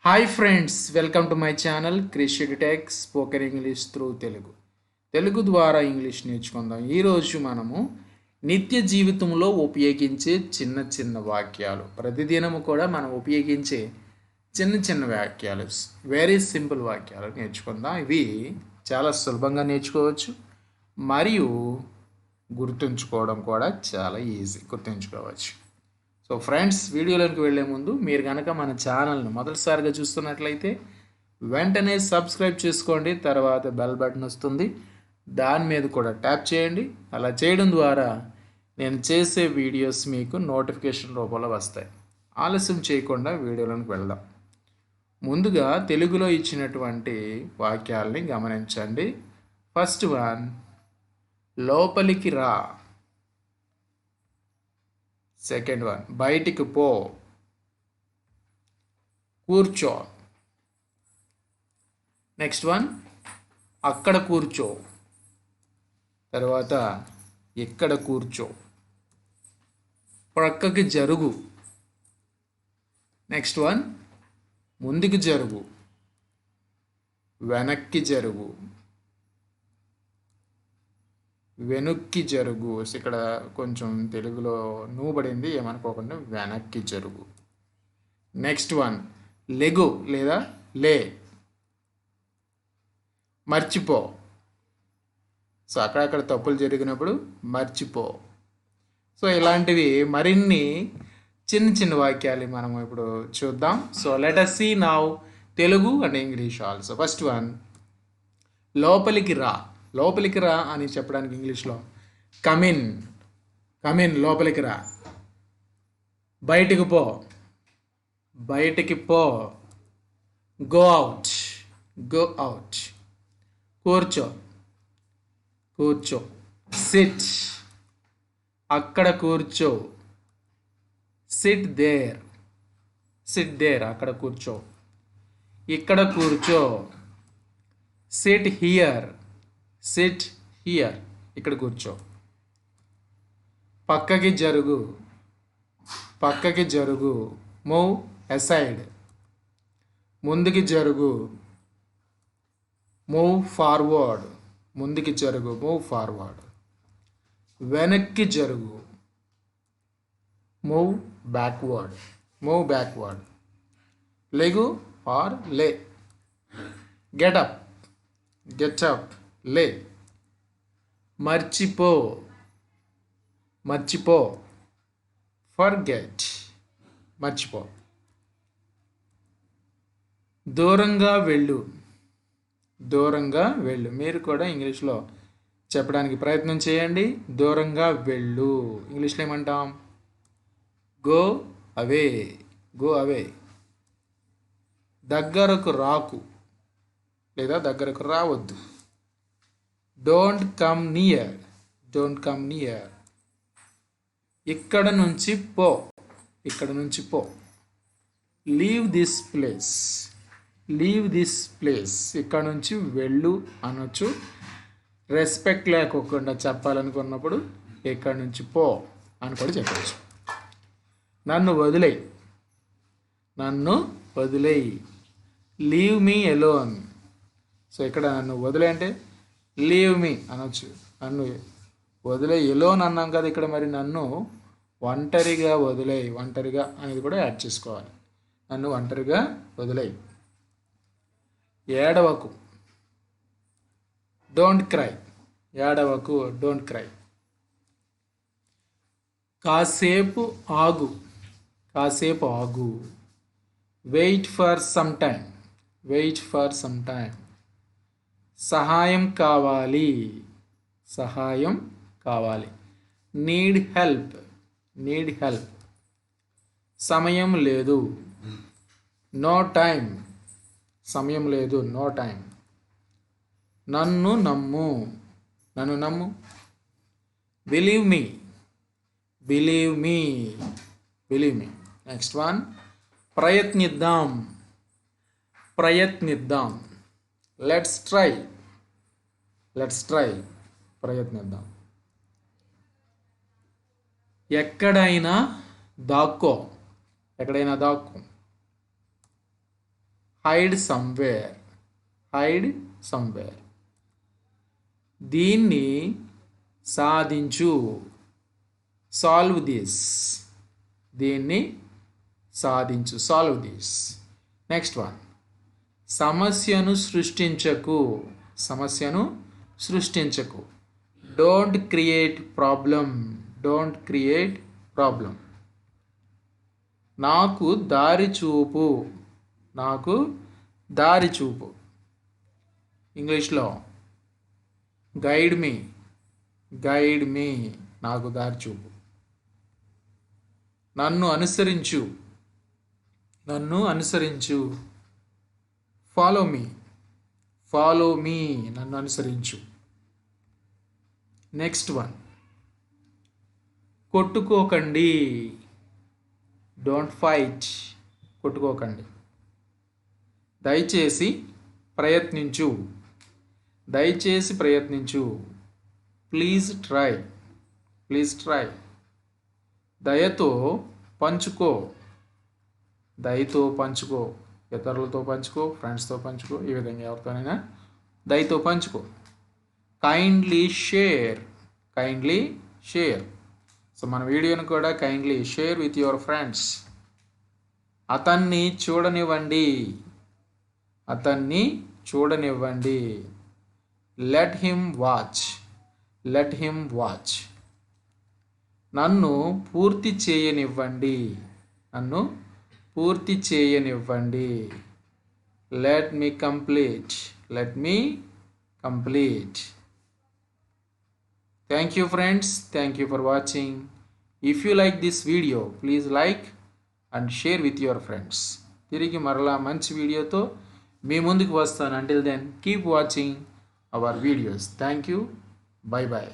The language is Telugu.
Hi friends, welcome to my channel Krish EduTech spoken English through Telugu ద్వారా ఇంగ్లీష్ నేర్చుకుందాం. ఈరోజు మనము నిత్య జీవితంలో ఉపయోగించే చిన్న చిన్న వాక్యాలు, ప్రతిదినము కూడా మనం ఉపయోగించే చిన్న చిన్న వాక్యాలు, వెరీ సింపుల్ వాక్యాలు నేర్చుకుందాం. ఇవి చాలా సులభంగా నేర్చుకోవచ్చు మరియు గుర్తుంచుకోవడం కూడా చాలా ఈజీ, గుర్తుంచుకోవచ్చు. సో ఫ్రెండ్స్, వీడియోలోకి వెళ్ళే ముందు మీరు కనుక మన ఛానల్ను మొదటిసారిగా చూస్తున్నట్లయితే వెంటనే సబ్స్క్రైబ్ చేసుకోండి. తర్వాత బెల్ బటన్ వస్తుంది, దాని మీద కూడా ట్యాప్ చేయండి. అలా చేయడం ద్వారా నేను చేసే వీడియోస్ మీకు నోటిఫికేషన్ రూపంలో వస్తాయి. ఆలస్యం చేయకుండా వీడియోలోకి వెళ్దాం. ముందుగా తెలుగులో ఇచ్చినటువంటి వాక్యాలని గమనించండి. ఫస్ట్ వన్, లోపలికి రా. సెకండ్ వన్, బయటికి పో. కూర్చో. నెక్స్ట్ వన్, అక్కడ కూర్చో. తర్వాత ఇక్కడ కూర్చో. ప్రక్కకి జరుగు. నెక్స్ట్ వన్, ముందుకు జరుగు. వెనక్కి జరుగు. వెనుక్కి జరుగు. ఇక్కడ కొంచెం తెలుగులో నూబడింది, ఏమనుకోకుండా వెనక్కి జరుగు. నెక్స్ట్ వన్, లెగు లేదా లే. మర్చిపో. సో అక్కడక్కడ తప్పులు జరిగినప్పుడు మర్చిపో. సో ఇలాంటివి మరిన్ని చిన్న చిన్న వాక్యాలు మనం ఇప్పుడు చూద్దాం. So let us see now Telugu and English also. First one, లోపలికి రా. లోపలికి రా అని చెప్పడానికి ఇంగ్లీష్లో కమిన్. కమిన్, లోపలికి రా. బయటికి పో. బయటికి పో. Go out. Go out. కూర్చో. కూర్చో. సిట్. అక్కడ కూర్చో. SIT there. సిట్ దేర్, అక్కడ కూర్చో. ఇక్కడ కూర్చో. SIT here. సిట్ హియర్, ఇక్కడ కూర్చో. పక్కకి జరుగు. పక్కకి జరుగు. Move aside. ముందుకి జరుగు. Move forward. ముందుకి జరుగు. Move forward. వెనక్కి జరుగు. Move backward. Move backward. లెగు ఆర్ లే. Get up. Get up. లే. మర్చిపో. మర్చిపో. ఫర్గెట్. మర్చిపో. దూరంగా వెళ్ళు. దూరంగా వెళ్ళు. మీరు కూడా ఇంగ్లీష్లో చెప్పడానికి ప్రయత్నం చేయండి. దూరంగా వెళ్ళు ఇంగ్లీష్లో ఏమంటాం? Go away. Go away. దగ్గరకు రాకు లేదా దగ్గరకు రావద్దు. Don't come near. Don't come near. ఇక్కడ నుంచి పో. ఇక్కడ నుంచి పో. Leave this place. Leave this place. ఇక్కడ నుంచి వెళ్ళు అనొచ్చు. రెస్పెక్ట్ లేకోకుండా చెప్పాలనుకున్నప్పుడు ఇక్కడ నుంచి పో అని కూడా చెప్పచ్చు. నన్ను వదిలేయి. నన్ను వదిలేయి. Leave me alone. సో ఇక్కడ నన్ను వదిలే అంటే లీవ్ మీ అనొచ్చు. నన్ను వదిలే. ఎలోన్ అన్నాం కదా ఇక్కడ, మరి నన్ను ఒంటరిగా వదిలేయి. ఒంటరిగా అనేది కూడా యాడ్ చేసుకోవాలి. నన్ను ఒంటరిగా వదిలేయి. ఏడవకు. Don't cry. ఏడవకు. Don't cry. కాసేపు ఆగు. కాసేపు ఆగు. Wait for some time. Wait for some time. సహాయం కావాలి. సహాయం కావాలి. Need help. Need help. సమయం లేదు. No time. సమయం లేదు. No time. నన్ను నమ్ము. నన్ను నమ్ము. Believe me. Believe me. Believe me. Next one, ప్రయత్నిద్దాం. ప్రయత్నిద్దాం. Let's try. Let's try. ప్రయత్నిద్దాం. ఎక్కడైనా దాక్కో. ఎక్కడైనా దాక్కో. hide somewhere, hide somewhere. దీన్ని సాధించు, సాల్వ్ దిస్, దీన్ని సాధించు, సాల్వ్ దిస్. నెక్స్ట్ వన్, సమస్యను సృష్టించకు, సమస్యను సృష్టించకు. Don't create problem, don't create problem. నాకు దారి చూపు, నాకు దారి చూపు. ఇంగ్లీష్లో గైడ్ మీ, గైడ్ మీ, నాకు దారి చూపు. నన్ను అనుసరించు, నన్ను అనుసరించు. ఫాలో మీ, ఫాలో మీ, నన్ను అనుసరించు. నెక్స్ట్ వన్, కొట్టుకోకండి, డోంట్ ఫైట్, కొట్టుకోకండి. దయచేసి ప్రయత్నించు, దయచేసి ప్రయత్నించు. Please try, please try. దయతో పంచుకో, దయతో పంచుకో. ఇతరులతో పంచుకో, ఫ్రెండ్స్తో పంచుకో, ఈ విధంగా ఎవరితోనైనా దయతో పంచుకో. Kindly share, kindly share. So మన వీడియోని కూడా kindly share with your friends. అతన్ని చూడనివ్వండి, అతన్ని చూడనివ్వండి. Let him watch, let him watch. నన్ను పూర్తి చేయనివ్వండి, నన్ను పూర్తి చేయనివ్వండి. Let me complete, let me complete. Thank you friends, thank you for watching. If you like this video, please like and share with your friends. తిరిగి మరలా మంచి వీడియోతో మీ ముందుకు వస్తాను. Until then, keep watching our videos. Thank you. Bye bye.